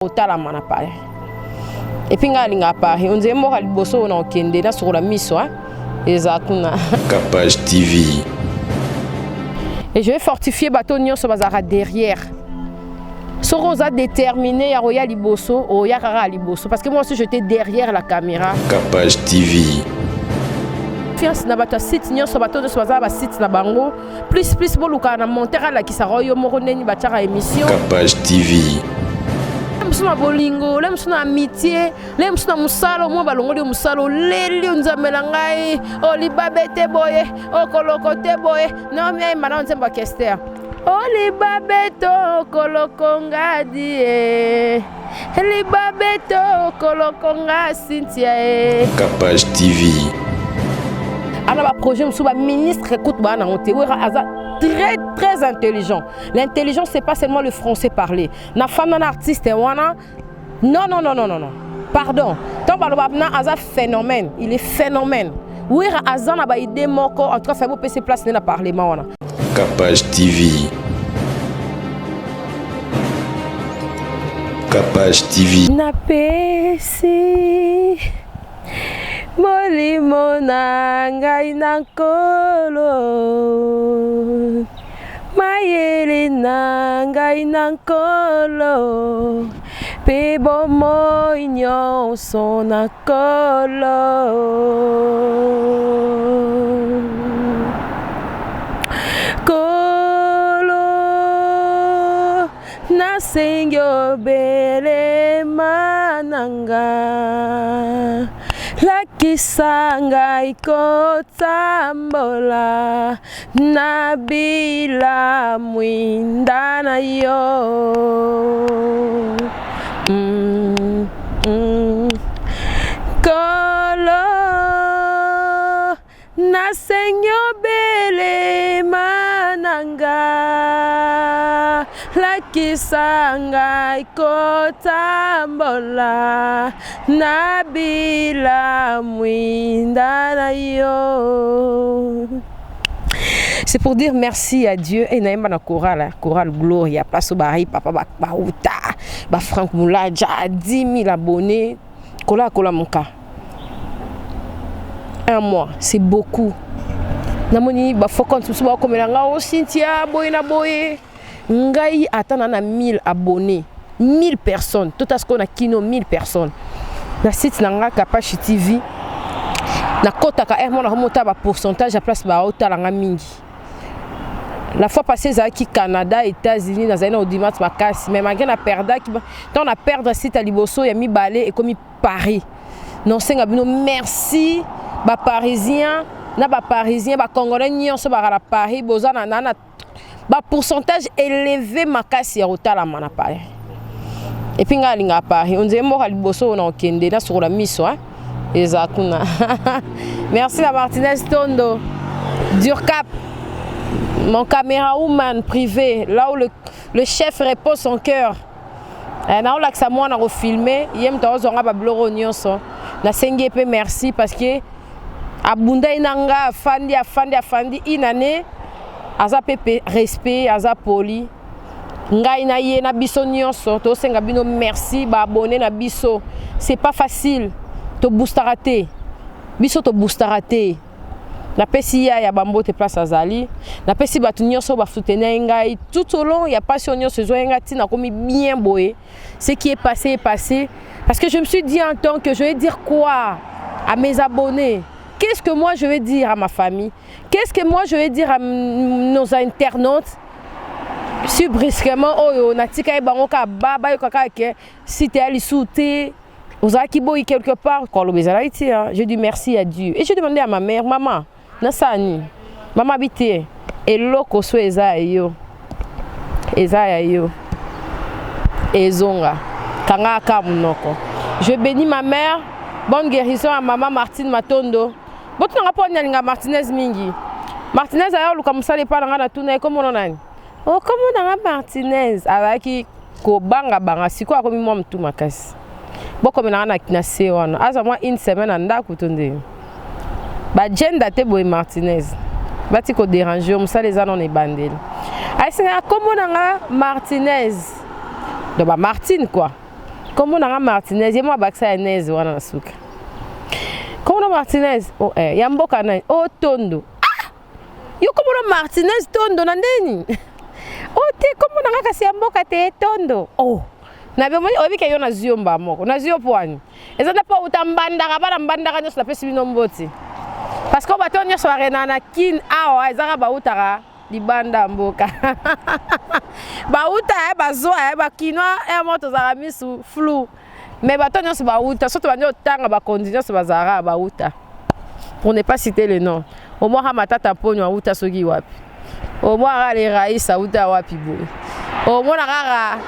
Otala mana pale. Et puis ngalinga pale, on dirait moi liboso na okende na sur la miso hein. Ezakuna. Capage TV. Et je vais fortifier bateau nyonso bazara derrière. Soroza déterminé ya roya liboso o ya kara liboso parce que moi aussi j'étais derrière la caméra. Capage TV. Fiance na bato site nyonso bato de soza ba site na bango plus boluka na monter la kisaroyo moko neni batara émission. Capage TV. Msuna bolingo, le msuna amitié, le msuna musalo, moi balongoli musalo, leli unzamela ngai, o libabete boye, o koloko te boye, non mais maintenant on s'emba kester. O libabeto koloko ngadi, libabeto koloko ngasintia. Capage TV. Alors le projet msouba ministre écoute bana onte, très intelligent. L'intelligence c'est pas seulement le français parlé. Na femme un artiste wana. Non. Pardon. Tant balobabna aza phénomène, il est phénomène. Oui azana ba idée moko en tout cas fait beau PC place na parlement wana. Capage TV. Capage TV. Na pesi molimo na ngai na nkolo mayele na ngai na nkolo pe bomoi nyonso na nkolo kolo nasengi obelema nanga lakisa ngai kotambola nabila mwinda na yo kolo nasengi obelema nanga lakisa ngai kotambola nabila mwinda na yo. C'est pour dire merci à Dieu et naïma na chorale Gloria place au bari papa Bauta ba Franck Moulaja 10 000 abonnés kola mon cas. Un mois, c'est beaucoup. Namoni ba faut compte so ba comme nga o Cynthia boyna boye ngai atana na 1000 abonnés, 1000 personnes, tout à ce qu'on a kino 1000 personnes. Na site nanga Capage TV na kota ka ermo na remonta ba pourcentage à place ba otala nga mingi. La fois passée za ki Canada, États-Unis na zaina audimat makasi mais malgré na perda ki tant na perdre site à liboso ya mi balé et comme Paris. Non senga bino merci ba parisien na ba parisien ba congolais nyonso ba la Paris bozana na ba pourcentage élevé makasi ya otala mana Paris. Et puis ngalinga Paris on dirait moi liboso na okende na sur la miso hein. Ezakuna. Merci à Martinez Tondo Durcap. Mon caméraman privé, là où le chef repose son cœur. Na où l'axe moi na refilmé, yem ta ozonga ba bloro nyonso. Na sengi pe merci parce que abunda inanga afandi inane aza pepe respect aza poli. Ngai na ye na biso nyonso to senga bino merci ba abonné na biso. C'est pas facile to boostaraté. Biso to boostaraté. Na pesi ya bambo te place azali na pesi batu nyonso ba soutenir ngai tout au long il y a passion nyonso zo nga tina komi bien boé ce qui est passé parce que je me suis dit en tant que je vais dire quoi à mes abonnés, qu'est-ce que moi je vais dire à ma famille, qu'est-ce que moi je vais dire à nos internautes si brusquement oh natika e bango ka baba yo kaka ke si te ali souté aux akiboyi quelque part quand le bezalaiti j'ai dit merci à Dieu et j'ai demandé à ma mère maman nasani maman habité et loko so eza yo ezonga kanga ka munoko. Je bénis ma mère, bonne guérison à maman Martine Matondo. Botu nga po nyalinga Martinez mingi. Martinez ayo luka musale pa nga na tuna ko mono nani. Oh comment nga Martinez alaki ko banga siko akomi mo mtu makasi. Boko mina na se wana aza moi une semaine anda kutonde. Ba gender te boy Martinez. Bati ko déranger on ça les anon e bandel. Ay c'est comme on a Martinez. De ba Martine quoi. Comment on a Martinez, et moi Baxa Nez wana suka. Comment on a Martinez? Oh yamboka na oh tondo. Ah! Yo comment on a Martinez tondo nandeni? Oh te comment on a kasi yamboka te tondo. Oh. Na be mo obi ke yo na ziomba moko. Na zio poani. Ezanda pa utambandaka bana mbandaka nyoso la pesi bino mboti. Parce que bato nyoso arena na kin awa ezaka ba utaka libanda mboka. Ba uta bazo ba kinwa moto za misu flou. Mais bato nyoso ba uta surtout banyo tanga ba condition so bazara ba uta. Pour ne pas citer le nom. Au moins ha matata ponyo uta sogi wapi. Au moins ha les raïs uta wapi boy. Au moins rara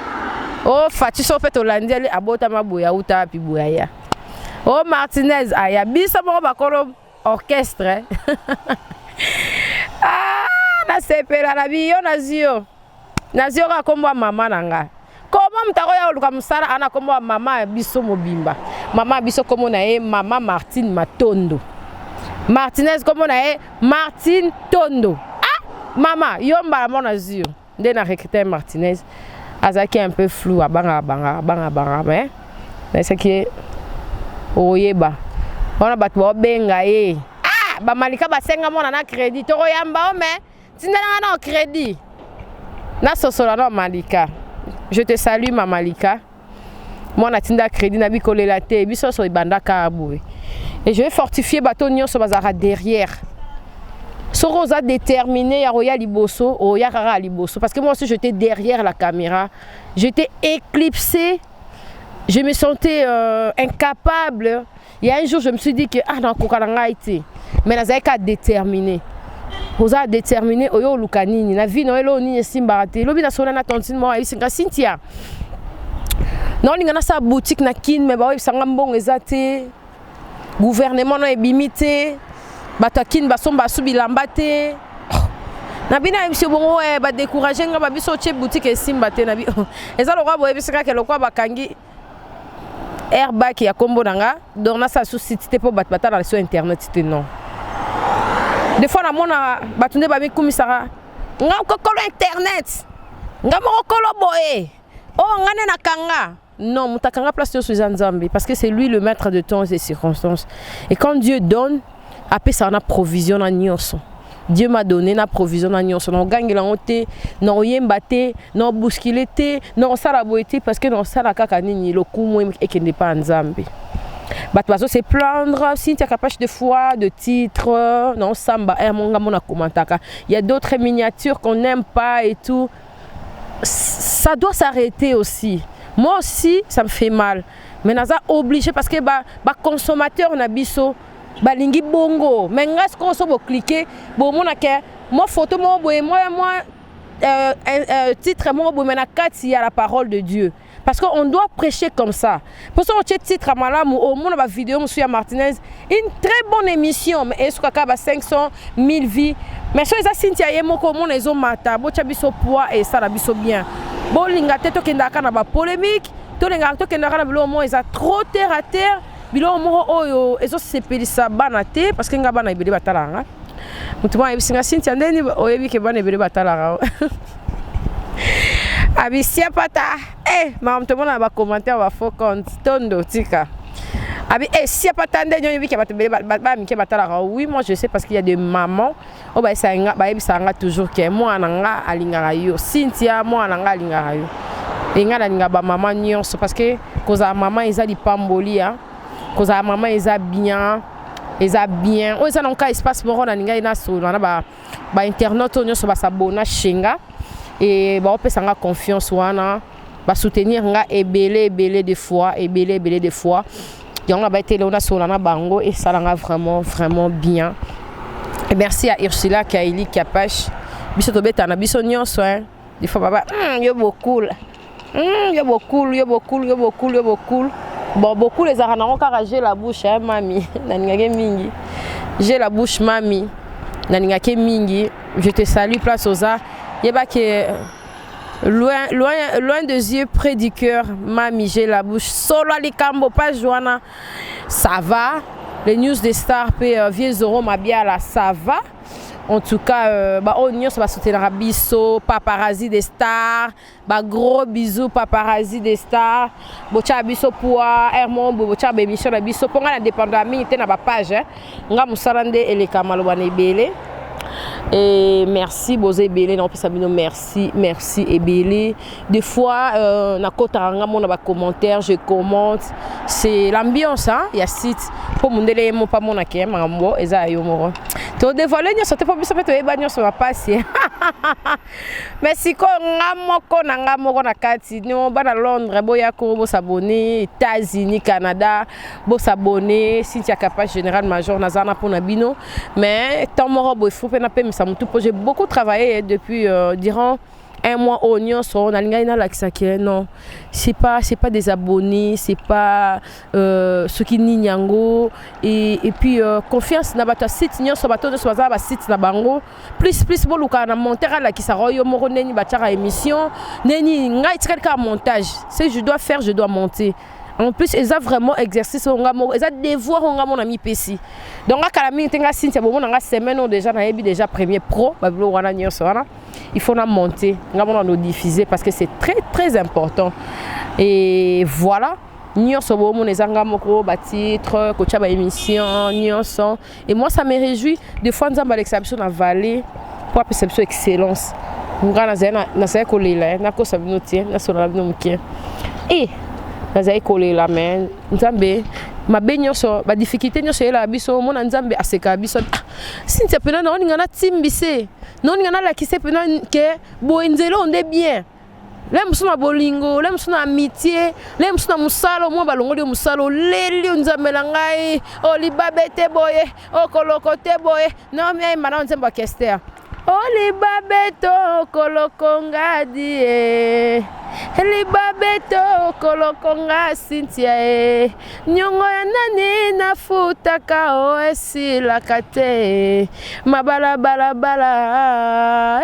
oh Fati so fait Hollandi ali abota maboya uta wapi boya ya. Oh Martinez aya bisa mo bakolo orchestre. Ah na sepela na biyo na zio. Na zio ka kombo mama nanga. Comment mtako ya oluka musala ana kombo mama biso mobimba. Mama biso komo na e mama Martine Matondo. Martinez komo na e Martine Tondo. Ah mama yomba mo na zio. Nde na recruter Martinez. Azaki un peu flou à banga mais c'est que oyeba on a battu benga e ah ba malika ba senga mona na crédit to yamba o mais tindana na crédit na sosola na malika. Je te salue ma malika. Moi na tinda crédit na bikolela te biso so ibanda ka aboué et je vais fortifier bateau nyonso bazara derrière. Sorosa déterminé à Royal Liboso, au Yakara Liboso, parce que moi aussi j'étais derrière la caméra, j'étais éclipsée, je me sentais incapable. Il y a un jour je me suis dit que ah non Kokalanga été, mais la zaïka déterminé. Rosa déterminé oyo lukanini, na vie no elo ni simbarate, lobi na sona na tontine moi ici Cynthia. Non linga na sa boutique na kin mais ba sanga mbongo ezate, gouvernement no ebimité. Batakin basomba subilamba te na bina monsieur bongo ba décourager nga ba biso che boutique esimba te na bi eza lokwa boye bisika ke lokwa bakangi airbag ya kombo nanga dorna sa sous site te po batala sur internet te non des fois na mona batunde ba mi kumisara nga kokolo internet nga mo kokolo boye oh ngane na kanga. Non, mutakanga place sur Nzambe parce que c'est lui le maître de temps et circonstances et quand Dieu donne après ça on a provision na nyonso. Dieu m'a donné na provision na nyonso. Non gangela ote, non yemba te, non bousculer te, non sala boete parce que non sala kaka nini le coup moi et qui n'est pas Nzambe. Bat bazo se plaindre si tu es capable de foi, de titre, non samba monga mona komantaka. Il y a d'autres miniatures qu'on n'aime pas et tout. Ça doit s'arrêter aussi. Moi aussi ça me fait mal. Mais naza obligé parce que ba consommateur na biso balingi bongo mais ngas ko so bo cliquer bo mona ke mo photo mo boye moi titre mo bo mena kati ya la parole de Dieu parce qu'on doit prêcher comme ça pour ça on titre à malamu au mona ba vidéo monsieur Martinez une très bonne émission mais est-ce ka ba 500 1000 vies mais so eza Cynthia yemoko mona ezo mata bo chabiso poids et ça la biso bien bo linga teto kenda kana ba polémique to linga to kenda kana bilo mo eza trop terre à terre. Bilo mo oyo ezo sepelisa bana te parce que nga bana ibele batalanga mutuma ebisinga Cynthia ndeni oyebi ke bana ibele batalanga abisia pata mama mtomona ba commentaire ba faux compte tondo tika abi si pata ndeni oyebi ke batebele ba mike batalanga oui moi je sais parce qu'il y a des mamans o ba sanga ba ebisanga toujours que moi nanga alingaka yo Cynthia moi nanga alingaka yo engala ninga ba maman nyonso parce que koza maman ezali pamboli hein. Cause à maman ils a bien oh ça non cas espace moro na ninga ina so na ba internaute onyo so ba sabona shenga et ba opesanga confiance wana ba soutenir nga ebele de fois yanga ba été là so na bango et ça langa vraiment bien et merci à Ursula Kaili Kapash biso to beta na biso nyonso hein des fois baba yo beaucoup Bon, beaucoup les aranons car j'ai la bouche, hein, mamie. Mingi. J'ai la bouche, mamie. Mingi. Je te salue, place aux arts. Yeba que loin des yeux, près du cœur, mamie, j'ai la bouche. Solo ali kambo, pas Joana. Ça va. Les news des stars, vieux Zoro, ma bien là, ça va. En tout cas, on va soutenir biso, paparazzi des stars. Gros bisous, paparazzi des stars. Bocha biso pour Hermon, bocha émission la biso. Pour la dépendance, minute na page. Nga musalande ele kamalobane belé. Et merci Bosé Belé, non Sabino, merci Ebélé. Des fois na kotaranga mon ba commentaire, je commente, c'est l'ambiance hein, il y a site pour mondele mo pas mon akem mambo eza yo moro. To dévoiler ni sorte pas biso peut e banyo sur passer. Merci ko ngamo na kati ni mo ba na Londres boya ko bo s'abonner, États-Unis, Canada, bo s'abonner, Cynthia Kappa général major nazana pour nabino, mais tant moro bo faut na pe j'ai beaucoup travaillé depuis durant un mois au Nyon sur non, c'est pas des abonnés, c'est pas ceux qui n'ignorent et puis confiance na bata site Nyon sur bateau de soisa ba site na bango plus boluka na monter la qui saroyo moro neni batara émission neni ngai tika montage si je dois faire je dois monter. En plus, ils ont vraiment exercice, ils ont devoir mon ami PC. Donc, à la minute, semaine déjà, déjà premier pro, il faut la monter, nous diffuser parce que c'est très très important. Et voilà. Nous sommes les engagements, titres, coach émission, et moi ça me réjouit. Des fois, nous avons l'exception dans la vallée pour perception excellence. Nous avons et nazai collé la main nzambe mabe nyonso ba difficulté nyonso ela biso mona nzambe aseka biso since pena na oninga na timbise na oninga na lakise pena ke boenzelo onde bien le musuna bolingo le musuna amitié le musuna musalo mo balongoli musalo leli nzambe la ngai o libabete boye o kolokote boye na mi ai mana nzambe kester o libabeto kolokonga die Libabeto kolokonga Cynthia nyongo ya nani nafutaka o esila kate mabala bala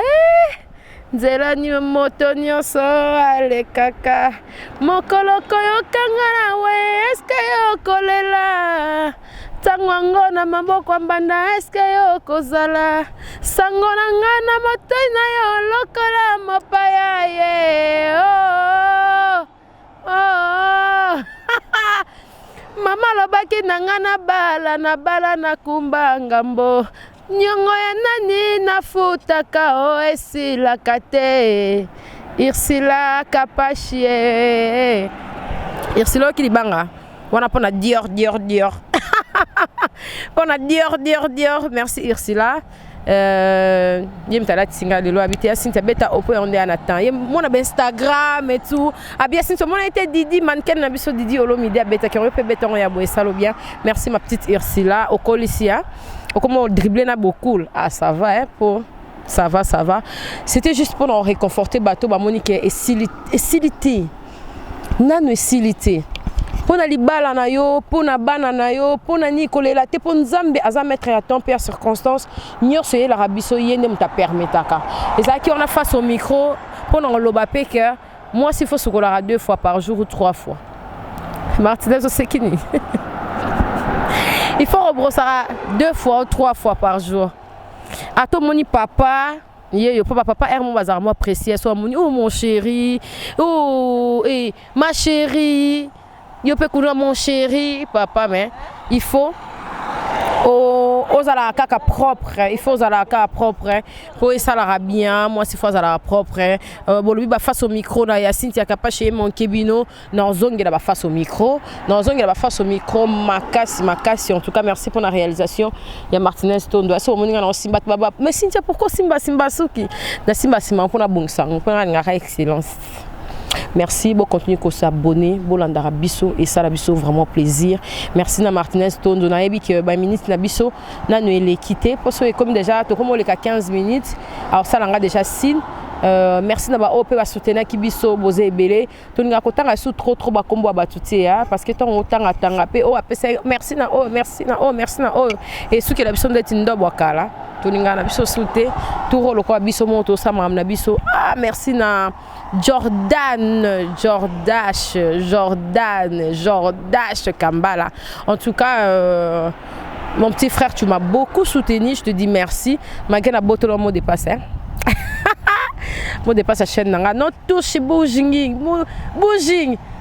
nzela ni moto nyonso alekaka mokolo koyokanga nawe eske yokolela tango na maboko mbanda eske yokozala sango na nga na motoi na yo lokola mopaya ye mama lobaki na nga na bala na kumba ngambo nyongo ya nani nafutaka o esilaka te Irsila Kapashie Irsilo kilibanga wana pona Dior on a Dior merci Ursula yem tala tinga de lo habiter Cynthia beta opo on est en attend yem mon Instagram et tout abia Cynthia mon été Didi mannequin na biso Didi olo media beta qui on peut beta on ya boy salo bien merci ma petite Ursula au colicia au comment dribbler na beaucoup ah ça va hein pour ça va c'était juste pour nous réconforter bateau ba Monique et silité nanu silité pona libala na yo pona bana na yo pona ni kolela te pon nzambe aza mettre à ton père circonstance nyonso ye la rabiso yende muta permetaka ezaki on a face au micro pona loba pe que moi s'il faut sokola 2 fois par jour ou 3 fois Martinez c'est kini il faut rebrosser 2 fois ou 3 fois par jour à ton moni papa yo papa Hermon bazar moi précieux soit moni oh mon chéri oh et ma chérie yo peux connaître mon chéri papa mais il faut aux alaka propre il faut aux alaka propre pour ça la bien moi c'est faut à propre bon lui ba face au micro na ya Cynthia Kappa chez mon kebino na zonge la ba face au micro makasi en tout cas merci pour la réalisation il y a Martinez Tondo ça au moninga na simba baba mais Cynthia pourquoi simba suki na simba pour na bongsango pour na excellence. Merci, bon continuer à s'abonner, bon landara biso et ça la biso vraiment plaisir. Merci na Martinez Tondo na ebi que ba minute na biso na nous les quitter parce que comme déjà to comme le 15 minutes alors ça langa déjà signe merci na ba op ba soutenir ki biso Bosé Ebélé to nga ko tanga sous trop ba kombo ba tuti ya parce que ton tanga pe o apesa merci na et ce que la biso d'être ndo bokala to nga na biso souté tout rolo ko biso moto ça mam na biso ah merci na Jordache Kambala. En tout cas, Mon petit frère, tu m'as beaucoup soutenu, je te dis merci. Malgré la beauté, le mot de passe. Mot de passe à chaîne. Non, touche, bouging.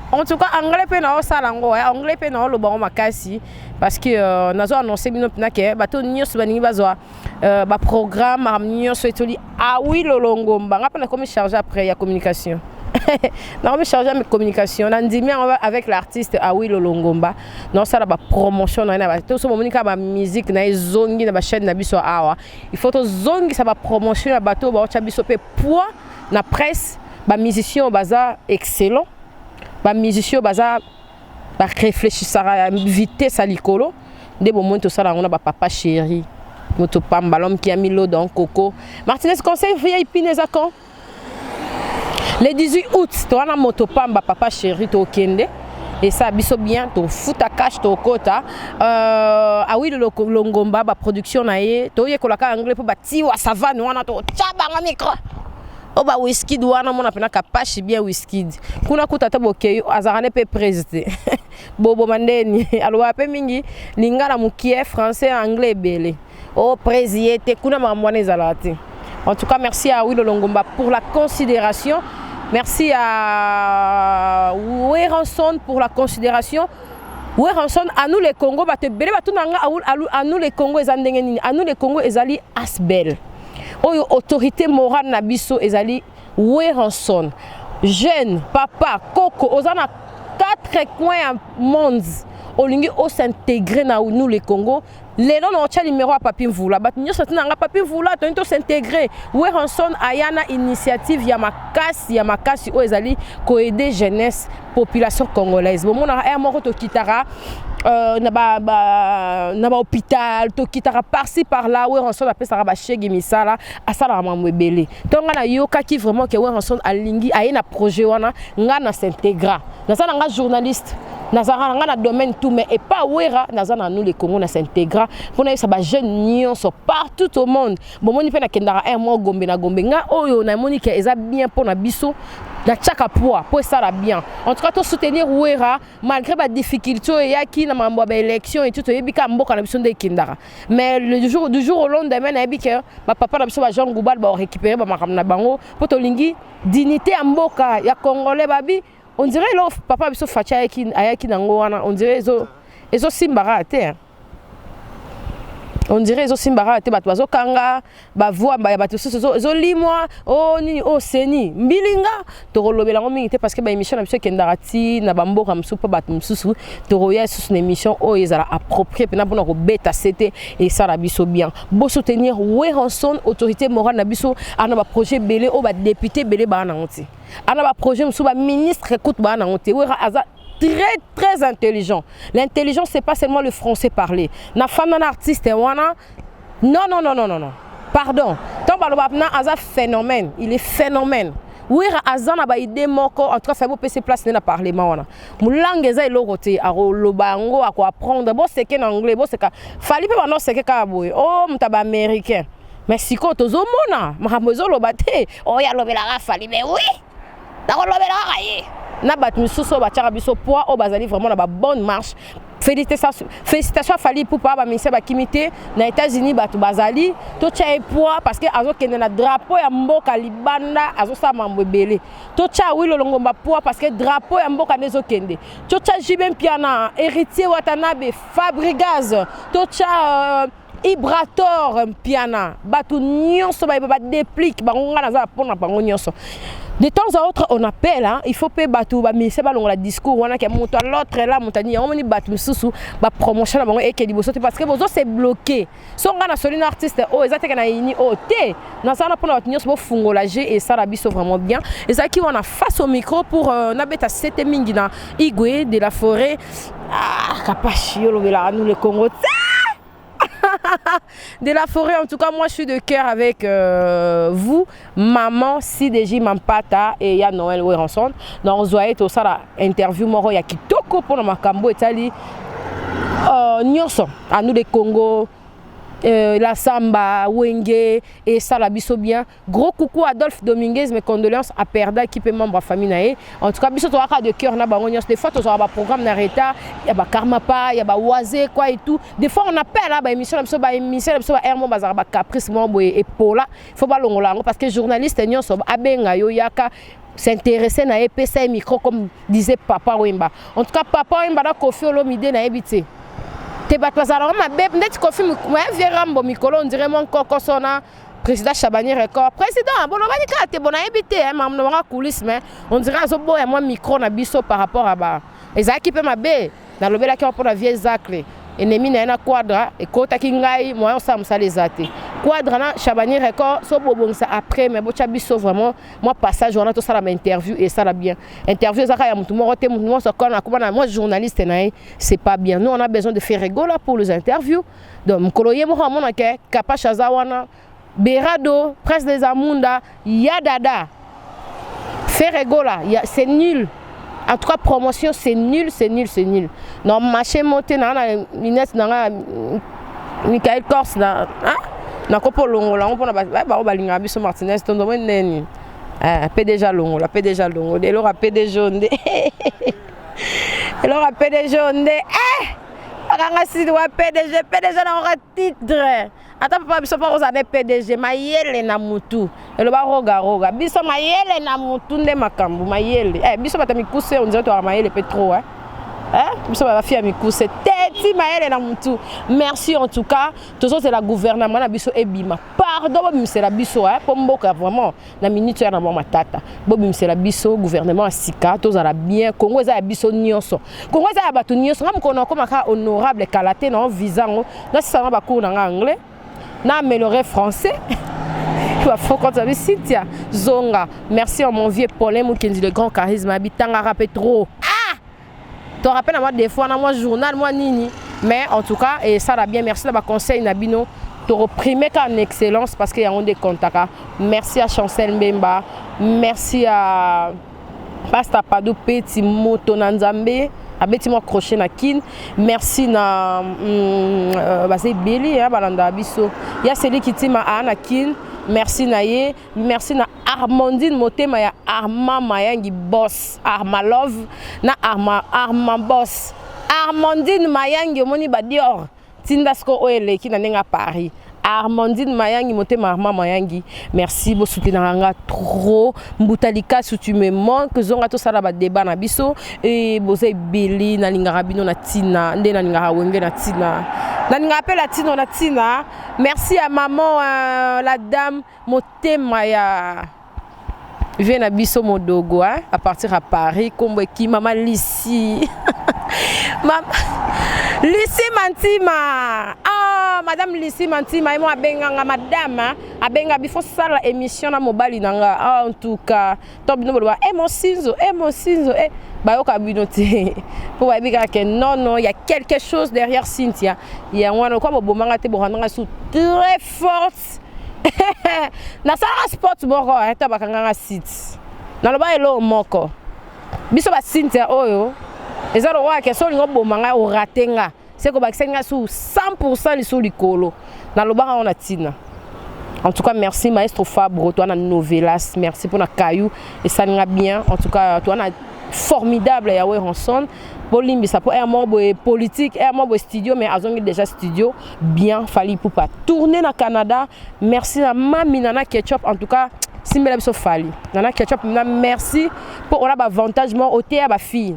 En tout cas, anglais pe na osalango, anglais pe na lo bango makasi parce que nazo annoncé bino pina ke bato nyos baningi bazwa ba programme nyos etoli ah oui lolongomba ngapa na comme charger après il y a communication. Na comme charger mes communication na ndimi avec l'artiste ah oui lolongomba non ça la ba promotion na ba to so monika ba musique na zongi na ba chaîne na biso awa il faut to zongi ça ba promotion na bato ba ocha biso pe poids na presse ba musicien baza excellent. Les musiciens réfléchissent à vitesse à l'écolo. Dès le moment où on a papa chéri, notre pamba, l'homme qui a mis l'eau dans le coco. Martinez conseil VIP Nezakon. Le 18 août, tu as un motopamba papa chéri, tu as et ça biso bien, tu fout ta cache, tu kota. Ah oui, le longomba, la production naie, tu as kolaka anglais pour bâtir ou à savane, on a tout tchaba micro. Oba whisky douana mon appena kapashi bien whisky kuna kutata bokeyo azarane pe président bobo mandeni alwa pe mingi lingala mukie français anglais belé oh président kuna mamwane zalati. En tout cas merci à Willo Longomba pour la considération, merci à Weranson pour la considération. Weranson à nous les Congo ba te belé ba tunanga à nous les Congo ezandengeni à nous les Congo ezali asbel. Oyo autorité morale na biso ezali Weranson jeune papa koko ozana 4 coins monde olingi o s'intégrer na nous les Congo les non on tient numéro à papi mvula bat nyo satina nga papi mvula to s'intégrer Weranson ayana initiative ya makasi o ezali ko aider jeunesse population congolaise bon mona e moko to kitara na ba hôpital to kitara par-ci par-là Weranson appelle ça ba chegi misala asala mamwe belé to nga na yoka ki vraiment que Weranson alingi ayena projet wana nga na s'intégrer na ça nga journaliste nazara nga na domaine tout mais et pas wera nazana nous les Congo na s'intégrer pour na ça ba jeune nion so partout au monde bon moni pe na kendara un mois gombe na gombe nga oyo na moni que eza bien pour na biso na chaka poa pour ça la bien en tout cas to soutenir wera malgré ba difficulté ya ki na mambo ba élection et tout yebika mboka na biso de kindara mais du jour au lendemain na yebika ba papa na biso ba Jean Goubal ba récupérer ba makam na bango pour to lingi dignité ya mboka ya congolais babi. On dirait là papa biso facha ayaki nango wana on dirait ezo simbara te on dirait ezo simbara te bato bazo kanga ba voix ba bato ezo limwa oh ni oh seni mbilinga to rolobela ngo mingi te parce que ba émission na biso kendarati na bamboka msupa bato msusu to roya sur une émission oh ezala approprié pena pona ko beta c'était et ça la biso bien bo soutenir Weranson autorité morale na biso ana ba projet belé o ba député belé ba na nti ana ba projet msusu ba ministre écoute ba na nti wera aza très intelligent. L'intelligence c'est pas seulement le français parlé. Na femme d'un artiste wana non. Pardon. Tant balobapna aza phénomène, il est phénomène. Wera azana ba idée moko en tout cas fait beau PC place na parlement wana. Mulangue za elorote a lobango a ko apprendre bon c'est qu'en anglais bon c'est ka fali pe bano c'est ka boy. Oh mutaba américain. Mais si ko tozo mona mahamozo lobate oh ya lobela ga fali mais oui. Da ko lobela ga ye. Na bat misuso ba tchara biso poids o bazali vraiment na ba bonne marche. Félicitations à Fali pour ba ministère ba kimité na États-Unis batu bazali to tcha poids parce que azo kende na drapeau ya mboka libanda azo sa mambo belé to tcha Willo Longomba poids parce que drapeau ya mboka nezo kende to tcha Jibem Piana héritier Watanabe Fabrigaz to tcha Ibrator Piana batu nyonso ba déplique bango na za pona bango nyonso. De temps à autre, on appelle, hein, il faut payer batou, mais c'est pas long la discours, on a qui monte l'autre là, montagny, on dit batou sous, ba promotion là, et qui dit parce que vos c'est bloqué. Si on a un artiste, oh, exactement, on a une OT, dans ça on a pour notre news pour fungolager et ça la biso vraiment bien. Et ça qui on a face au micro pour nabeta 7 mingina Igwe de la forêt, ah, capachio le là nous le Congo. De la forêt, en tout cas, moi je suis de cœur avec vous, maman, CDJ Mampata et il y a Noël Weranson. Donc, vous voyez tout ça, la interview, il y a Kitoko pour le Makambo et Tali. Nyonso, à nous les Congo, la samba, wenge et ça la biso bien. Gros coucou à Adolphe Dominguez, mes condoléances à Perda qui peut membre famille naé. En tout cas biso to de cœur na ba des fois to aura programme na retard, il y a ba karma pa, il y a ba oisé quoi et tout. Des fois on appelle là ba émission biso ba hermo bazar ba caprice mo boy et pola. Faut pas longola parce que journaliste nyon so abenga yo yaka s'intéresser na épessa micro comme disait Papa Wemba. En tout cas Papa Wemba da Kofi Olomide na ebité. Te batwazala ma bébé net Kofi moi virambo mikolo on dirait mon koko sona président Chabani record président bon on va dire que te bon ebité mam no nga coulisse mais on dirait azo boya moi micro na biso par rapport à ba ezaki pe mabe na lobela ki pour la vieille zacle ennemi na quadra et kota ki ngai moi on ça les até quadra na Chabani record so bobongisa après mais bocha biso vraiment moi passage on a tout ça la interview et ça la bien interview ça ya mutu moko te mutu mo so kona kuma moi journaliste na c'est pas bien nous on a besoin de faire rigoler pour les interviews donc mkoloye mo mona ke kapacha zawana berado presse des amunda yadada faire rigoler c'est nul. En tout cas, promotion, c'est nul, c'est nul, c'est nul. Non, marché monté, dans la minette, dans la Michael Corse, dans la Copo Longo, là, on peut balinga biso Martinez, ton domaine n'est PDG Longo, la PDG Longo, et l'aura PDG Onde. Et l'aura PDG Onde. Si tu as PDG dans le titre. Attends, papa, biso pas osane PDG, ma yele na mutu. Elo ba roga. Biso ma yele na mutu nde makambu, ma yele. Biso bata mikuse, on dirait toi ma yele peut trop, hein. Biso ba fia mikuse, teti ma yele na mutu. Merci en tout cas. Tout ça c'est la gouvernement na biso ebima. Pardon, c'est la biso, hein. Pomboka vraiment. Na minute ya na mama tata. Bobi c'est la biso gouvernement asika, tous ala bien. Congo za biso nyonso. Congo za batu nyonso, ngam kono koma ka honorable kalate na visa ngo. Na sisa ba cours na anglais. Na amélioré français. Faut quand tu Cynthia Zonga. Merci à mon vieux Paulin Moukendi le grand charisme habitanga rappé trop. Tu rappelles à moi des fois dans mon journal moi nini. Mais en tout cas et ça va bien merci là conseil Nabino. Tu reprimer qu'en excellence parce qu'il y a des contacts. Merci à Chancel Mbemba. Merci à Pasta Padou Petit Moto Nanzambe. Abeti mo crochet na kin merci na c'est Belly hein balanda biso ya celui qui tima ana kin merci na ye merci na Armandine Motema ya Arma Mayangi boss Arma love na Arma boss Armandine Mayangi moni badior tindasko oele ki na nenga Paris Armandine Mayangi Motema Arma Mayangi merci bo soutenanga trop mbutalika si tu me manques zonga to sala ba débat na biso et bozay Belly na lingara bino na tina nde na lingara wenge na tina na linga appelle la tina na tina merci à maman la dame Motema ya vient na biso modogo hein à partir à Paris kombo ki mama Lissi maman Lissi Mantima madame Lissi Mantima et moi abenganga madame abenga bifo sala émission na mobali nanga en tout cas top no bolwa emosinzo bayoka binote pour babika que non il y a quelque chose derrière Cynthia il y a wana quoi bomanga te boranga sous très forte na sala sport boko eta bakanga site na loba elo moko biso ba Cynthia oyo ezalo wa ke so lingo bomanga o ratenga c'est que baksenga sous 100% li sous likolo na loba on a tina. En tout cas merci maestro Fabro toi na novelas merci pour na caillou et ça n'ira bien en tout cas toi na formidable ya we Hanson Bolimbi ça pour un membre politique un membre studio mais azongi déjà studio bien fali pour pas tourner na Canada merci à Mami Nana Ketchup en tout cas simbela biso fali Nana Ketchup merci pour on a avantage moi au théâtre ba fille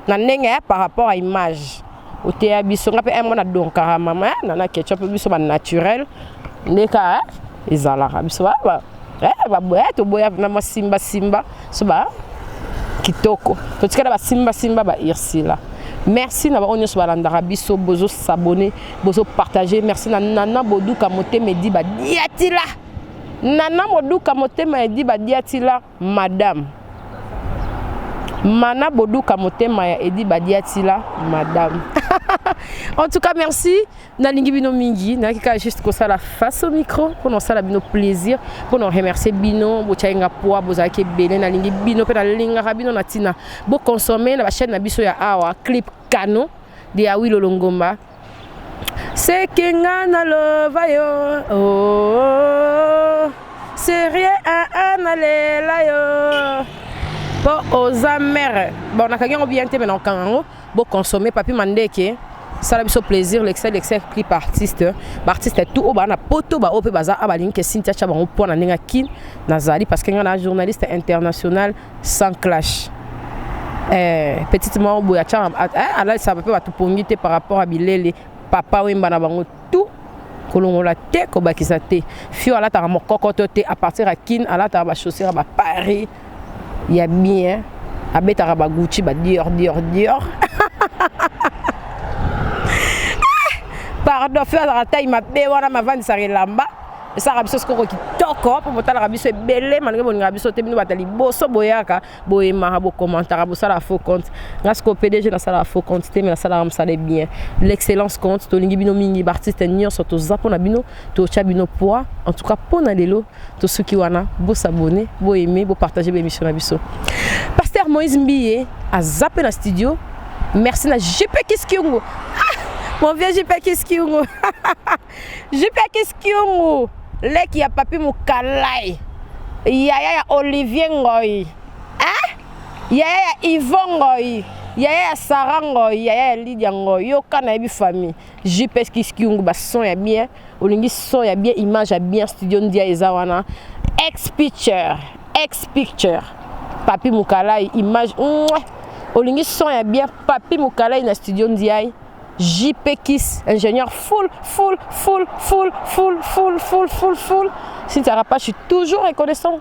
na nenga par rapport à image au théâtre biso ngape un mona donc maman Nana Ketchup biso ba naturel ndeka ezala biso ba boya to boya na simba so ba kitoko to tikala ba simba ba irsila merci na ba onyo so balanda biso bozo s'abonner bozo partager merci na Nana Boduka Motema di ba diatila Nana Boduka Motema di ba diatila madame Mana Boduka Motema ya Edi Badiatila madame. En tout cas merci nalingi bino mingi na kika juste ko sala face au micro pour nous sala bino plaisir pour nous remercier bino bo chainga poa bo zaki belé nalingi bino pe na linga bino na tina bo consommer na ba chaîne na biso ya awa clip Kano de Awilo Longomba c'est kinga na lova yo oh c'est rien à analela yo po aux amères bon na kangi bien te maintenant kango bo consommer papi mandeke ça la biso plaisir l'excès clip artiste artiste tout au bana poto ba ope baza abalingi ke Cynthia Tchaba on pona ninga kin nazali parce que nga journaliste international sans clash petitement boya cha ala ça peut ba tupongite par rapport à bilele papa wemba na bango tout kolongola te ko bakisa te fio ala ta mokokoto te à partir à kin ala ta ba chaussure ba Paris ya bien abeta ba Gucci ba Dior pardon faire la taille ma bé wana ma vendre ça relamba ça rabiso ce ko kitoko pour motala rabiso belé malgré bon rabiso te bino batali boso boyaka boyema bo commentaire bo ça la faux compte grâce ko PDG na ça la faux compte te mais ça la ça bien l'excellence compte to lingi bino mingi artiste nyo surtout zapona bino to cha bino poids en tout cas pona lelo to ceux qui wana bo s'abonner bo aimer bo partager l'émission na biso Pasteur Moïse Mbiye a zappé na studio merci na JP Kiskiongo. Mon vieux JP Kiskiongo. JP Kiskiongo. Là qui a papi Moukalai. Yaya Olivier Ngoy. Hein? Yaya Yvon Ngoy. Yaya Sarah Ngoy. Yaya Lydia Ngoy. Yo kana ebi famille. JP Kiskiongo ba son ya bien. Olingi son ya bien, image ya bien, studio ndia ezawana. Ex-picture. Papi Moukalai image. Olingi son ya bien, papi Moukalai na studio ndia. JP Kiss, ingénieur full. Si tu n'as pas, je suis toujours reconnaissant.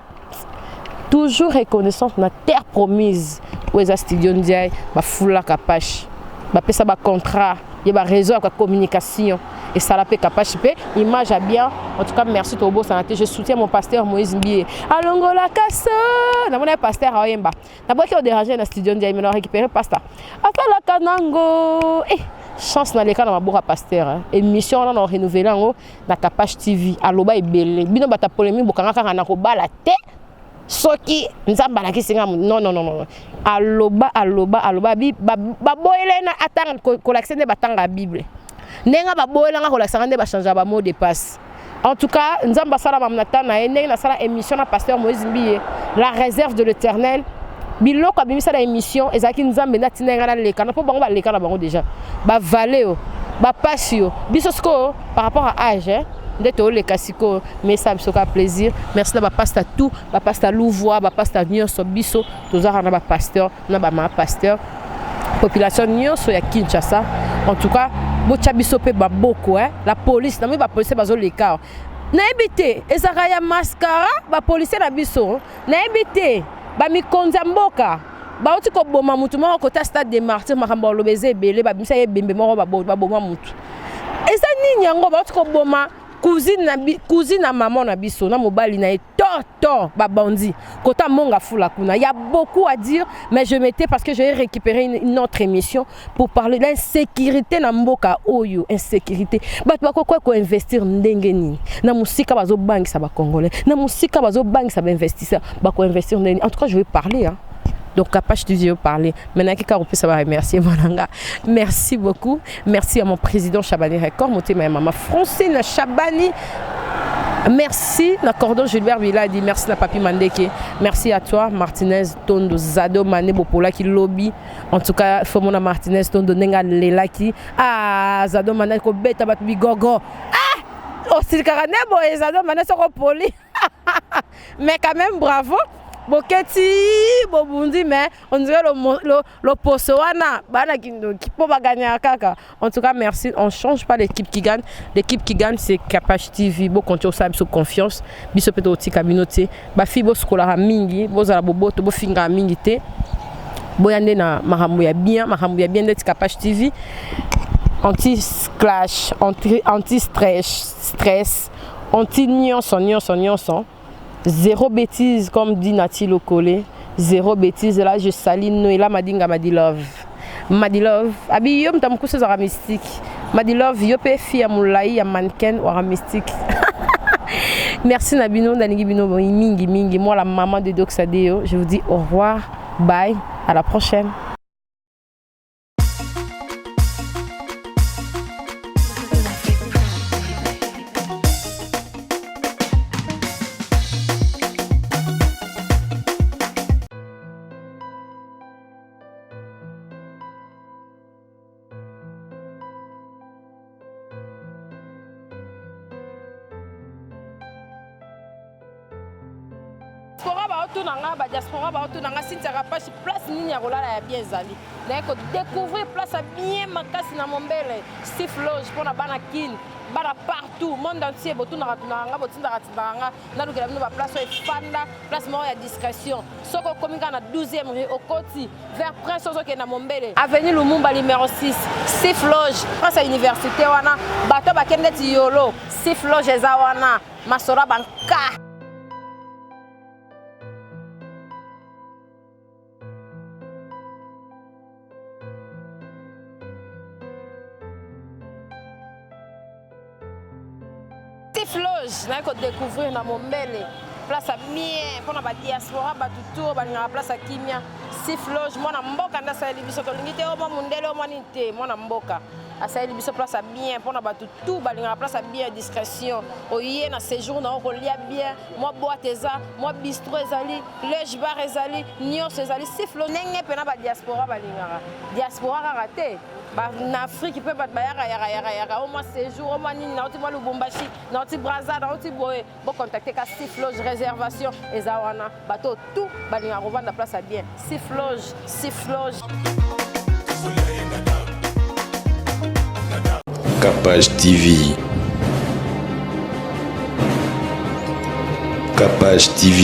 Toujours reconnaissante. Na terre promise. Où est la studio Ndiaye? Ma full la capache. Ma pesa ba contrat. Il y a réseau avec la communication. Et ça la paix capache. Image à bien. En tout cas, merci Tobo Sanate. Je soutiens mon pasteur Moïse Mbiye. Alongo la casse. Na mon pasteur a yemba. D'abord qui a dérangé dans la studio Ndiaye, mais on a récupéré pasteur. Ata la kanango. Chance na leka na maboka pasteur émission on a renouvelé ngo na Capache TV aloba ebele bino bata polémique bokanga kanga na ko bala te soki nzamba la kisinga non aloba bi ba boyele na atanga ko l'accès batanga bible nenga ba boyela nga ko l'accès nde ba changer ba mot de passe en tout cas nzamba sala mamnata na ene na sala émission na pasteur Moïse Mbiye la réserve de l'Éternel. Biloko abimisa la émission ezaki nzambe natina ngana leka na po bango ba leka na bango déjà ba valeo ba pasio bisosko par rapport à âge ndeto leka siko mais ça bisoka plaisir merci na ba pasteur tout ba pasteur Louvois ba pasteur nyonso biso tozaka na ba pasteur na ba ma pasteur population nyonso ya Kinshasa en tout cas bocha biso pe ba boko la police na ba police bazo leka na ebité ezaka ya mascara ba police na biso na ebité ba mikonza mboka ba oti ko boma mutu moko kota stade de martyrs makamba lobeze ebele ba bimisa yebembe moko ba boma mutu eza nini yango ba oti ko boma cousine na maman na biso na mobali na toto ba bandi kota monga fula kuna il y a beaucoup à dire mais je m'étais parce que j'ai récupéré une autre émission pour parler de l'insécurité na mboka oyo insécurité bat ba ko investir ndenge nini na musika bazo bangisa ba congolais na musika bazo bangisa ba investisseurs ba ko investir ndenge en tout cas je vais parler hein. Donc Capache Studio parler. Maintenant que ça va remercier Monanga. Merci beaucoup. Merci à mon président Chabani Record, mon témoin maman Francine Chabani. Merci na cordon Gilbert Biladi, merci na Papi Mandeke. Merci à toi Martinez Tondo Zado Mané Bopola qui lobby. En tout cas, Fomona Martinez Tondo Nenga Lelaki. Ah Zado Mané ko beta bat bigogo. Ah! Oh c'est carane bo Zado Mané so poli. Mais quand même bravo. Boketi bobundi mais on dirait le posoana bana qui peut pas gagner kaka. En tout cas merci, on change pas l'équipe qui gagne. L'équipe qui gagne c'est Capache TV. Bo konti ça biso confiance. Biso peto ti communauté. Ba fi bo skola mingi, bo za boboto bo finga mingi te. Boyande na mahambo ya bien de Capache TV. Anti-clash, anti-stress, anti-nuance. Zéro bêtise comme dit Nati Lokole. Zéro bêtise. Là je salue Noëlla Madinga Madilove. Madilove. Abi yo mtamuku sezara mystique. Madilove yo pe fi ya mulai ya mannequin ou mystique. Merci Nabino Danigi Bino mingi. Moi la maman de Doc Sadeo. Je vous dis au revoir. Bye. À la prochaine. baotuna ba diaspora baotuna nga Cynthia Kapashi place nini ya kolala ya bien ezali na ko découvrir place ya bien makasi na Mombele Steve Loge pour na bana kin bana partout monde entier botuna nga botinda nga na lukela bino ba place efanda place moko ya discrétion soko komika na 12e rue Okoti vers Prince Ozoke na Mombele avenue Lumumba numéro 6 Steve Loge place ya université wana bato bakende ti yolo Steve Loge eza wana masora banka Steve Loge na ko découvrir na Mombele place bien pour na ba diaspora ba tuto ba na place kimia Steve Loge mona mboka nda sa libiso to lingite o mundele o manite mona mboka asa libiso place bien pour na ba tuto ba na place bien discrétion oye na séjour na ko lia bien moi boîte eza moi bistrot ezali Loge bar ezali nyos ezali Steve Loge nenge pe na ba diaspora ba lingara diaspora raté na Afrique peut pas yaka au moins séjour au moins nini na oti moi Lubumbashi na oti Brazza na oti boye bo contacter ka Steve Loge réservation ezawana bato tout balinga revendre place à bien Steve Loge Capage TV. Capage TV.